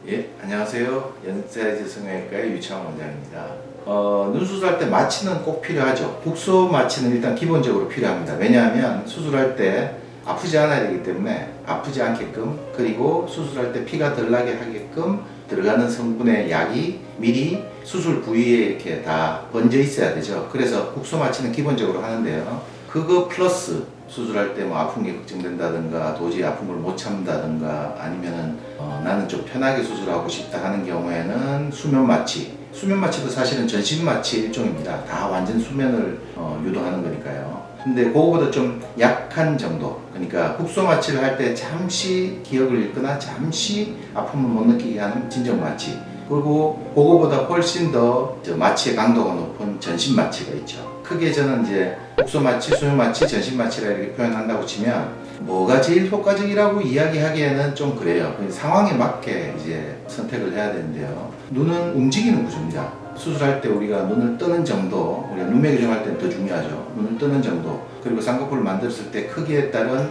예, 안녕하세요. 연세대 성형외과의 유창원 원장입니다. 눈 수술할 때 마취는 꼭 필요하죠. 국소 마취는 일단 기본적으로 필요합니다. 왜냐하면 수술할 때 아프지 않아야 되기 때문에 아프지 않게끔, 그리고 수술할 때 피가 덜 나게 하게끔 들어가는 성분의 약이 미리 수술 부위에 이렇게 다 번져 있어야 되죠. 그래서 국소 마취는 기본적으로 하는데요. 그거 플러스 수술할 때 뭐 아픈 게 걱정된다든가 도저히 아픈 걸 못 참는다든가 아니면은 나는 좀 편하게 수술하고 싶다 하는 경우에는 수면 마취. 수면 마취도 사실은 전신 마취의 일종입니다. 다 완전 수면을 유도하는 거니까요. 근데 그거보다 좀 약한 정도, 그러니까 국소 마취를 할 때 잠시 기억을 잃거나 잠시 아픔을 못 느끼게 하는 진정 마취, 그리고 그거보다 훨씬 더 마취의 강도가 높은 전신 마취가 있죠. 크게 저는 이제 국소 마취, 수면 마취, 전신 마취라 이렇게 표현한다고 치면 뭐가 제일 효과적이라고 이야기하기에는 좀 그래요. 상황에 맞게 이제 선택을 해야 되는데요. 눈은 움직이는 구조입니다. 수술할 때 우리가 눈을 뜨는 정도, 우리가 눈매 교정할 때는 더 중요하죠. 눈을 뜨는 정도, 그리고 쌍꺼풀을 만들었을 때 크기에 따른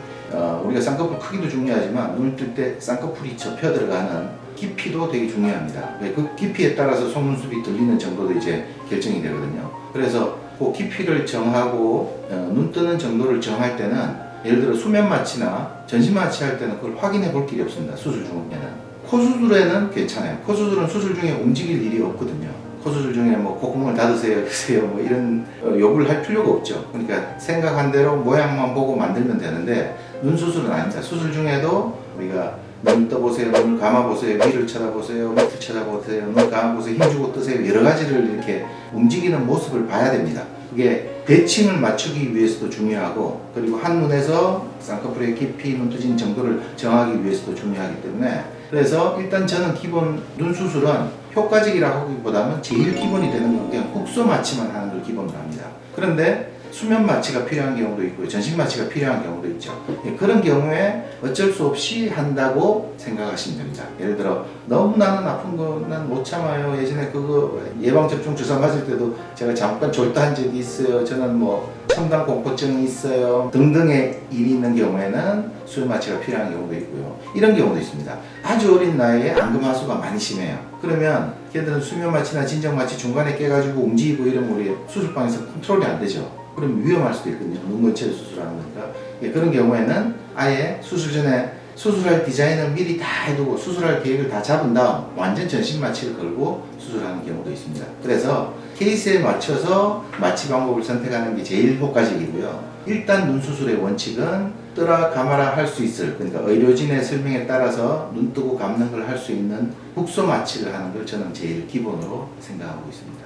우리가 쌍꺼풀 크기도 중요하지만 눈을 뜰 때 쌍꺼풀이 접혀 들어가는 깊이도 되게 중요합니다. 그 깊이에 따라서 속눈썹이 들리는 정도도 이제 결정이 되거든요. 그래서 그 깊이를 정하고 눈 뜨는 정도를 정할 때는, 예를 들어 수면 마취나 전신 마취 할 때는 그걸 확인해 볼 길이 없습니다. 수술 중에는. 코 수술에는 괜찮아요. 코 수술은 수술 중에 움직일 일이 없거든요. 코 수술 중에 뭐 콧구멍을 닫으세요, 여세요, 뭐 이런 요구를 할 필요가 없죠. 그러니까 생각한 대로 모양만 보고 만들면 되는데, 눈 수술은 아닙니다. 수술 중에도 우리가 눈 떠보세요, 눈을 감아보세요, 위를 쳐다보세요, 밑을 쳐다보세요, 눈 감아보세요, 힘주고 뜨세요, 여러 가지를 이렇게 움직이는 모습을 봐야 됩니다. 그게 대칭을 맞추기 위해서도 중요하고, 그리고 한눈에서 쌍꺼풀의 깊이, 눈 뜨진 정도를 정하기 위해서도 중요하기 때문에, 그래서 일단 저는 기본 눈 수술은 효과적이라고 하기보다는 제일 기본이 되는 건 그냥 국소 마취만 하는 걸 기본으로 합니다. 그런데 수면 마취가 필요한 경우도 있고요, 전신 마취가 필요한 경우도 있죠. 그런 경우에 어쩔 수 없이 한다고 생각하시면 됩니다. 예를 들어 너무 나는 아픈 거 난 못 참아요. 예전에 그거 예방접종 주사 맞을 때도 제가 잠깐 졸도한 적이 있어요. 저는 뭐 첨단 공포증이 있어요 등등의 일이 있는 경우에는 수면 마취가 필요한 경우도 있고요. 이런 경우도 있습니다. 아주 어린 나이에 안검하수가 많이 심해요. 그러면 걔들은 수면 마취나 진정 마취 중간에 깨가지고 움직이고 이러면 우리 수술방에서 컨트롤이 안 되죠. 그럼 위험할 수도 있거든요. 눈 근처에 수술하는 거니까. 그런 경우에는 아예 수술 전에 수술할 디자인을 미리 다 해두고 수술할 계획을 다 잡은 다음 완전 전신 마취를 걸고 수술하는 경우도 있습니다. 그래서 케이스에 맞춰서 마취 방법을 선택하는 게 제일 효과적이고요. 일단 눈 수술의 원칙은 뜨라 감아라 할 수 있을, 그러니까 의료진의 설명에 따라서 눈 뜨고 감는 걸 할 수 있는 국소 마취를 하는 걸 저는 제일 기본으로 생각하고 있습니다.